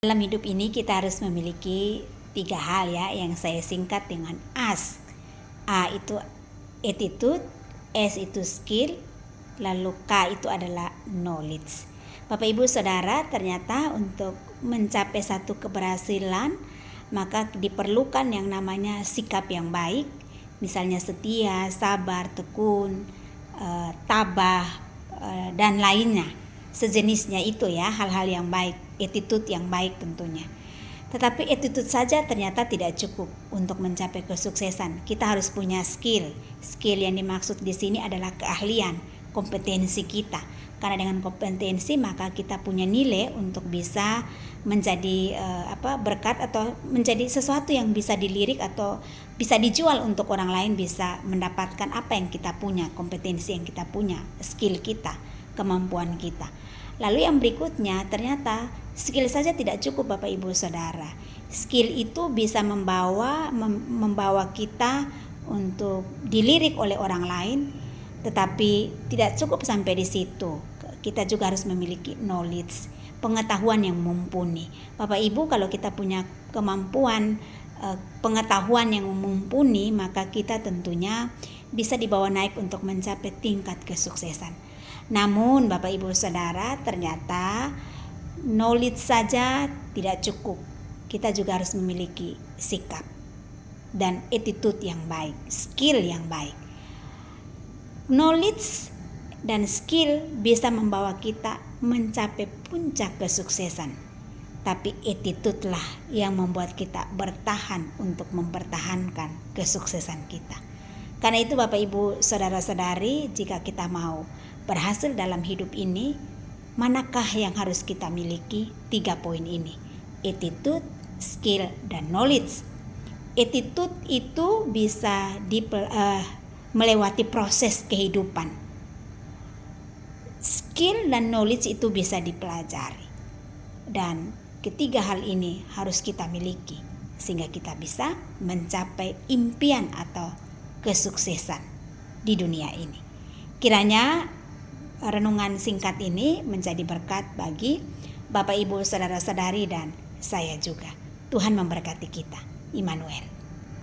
Dalam hidup ini kita harus memiliki 3 hal ya, yang saya singkat dengan AS. A itu attitude, S itu skill, lalu K itu adalah knowledge. Bapak Ibu Saudara, ternyata untuk mencapai satu keberhasilan maka diperlukan yang namanya sikap yang baik, misalnya setia, sabar, tekun, tabah, dan lainnya. Sejenisnya itu ya, hal-hal yang baik, attitude yang baik tentunya. Tetapi attitude saja ternyata tidak cukup untuk mencapai kesuksesan. Kita harus punya skill. Skill yang dimaksud di sini adalah keahlian, kompetensi kita. Karena dengan kompetensi maka kita punya nilai untuk bisa menjadi berkat atau menjadi sesuatu yang bisa dilirik atau bisa dijual untuk orang lain, bisa mendapatkan apa yang kita punya, kompetensi yang kita punya, skill kita, kemampuan kita. Lalu yang berikutnya, ternyata skill saja tidak cukup Bapak Ibu Saudara. Skill itu bisa membawa kita untuk dilirik oleh orang lain, tetapi tidak cukup sampai di situ. Kita juga harus memiliki knowledge, pengetahuan yang mumpuni. Bapak Ibu, kalau kita punya kemampuan, pengetahuan yang mumpuni, maka kita tentunya bisa dibawa naik untuk mencapai tingkat kesuksesan. Namun Bapak Ibu Saudara, ternyata knowledge saja tidak cukup. Kita juga harus memiliki sikap dan attitude yang baik, skill yang baik. Knowledge dan skill bisa membawa kita mencapai puncak kesuksesan. Tapi attitude lah yang membuat kita bertahan untuk mempertahankan kesuksesan kita. Karena itu Bapak Ibu Saudara-saudari, jika kita mau berhasil dalam hidup ini, manakah yang harus kita miliki? 3 poin ini: attitude, skill, dan knowledge. Attitude itu bisa melewati proses kehidupan. Skill dan knowledge itu bisa dipelajari. Dan ketiga hal ini harus kita miliki sehingga kita bisa mencapai impian atau kesuksesan di dunia ini. Kiranya renungan singkat ini menjadi berkat bagi Bapak Ibu Saudara-saudari dan saya juga. Tuhan memberkati kita. Immanuel.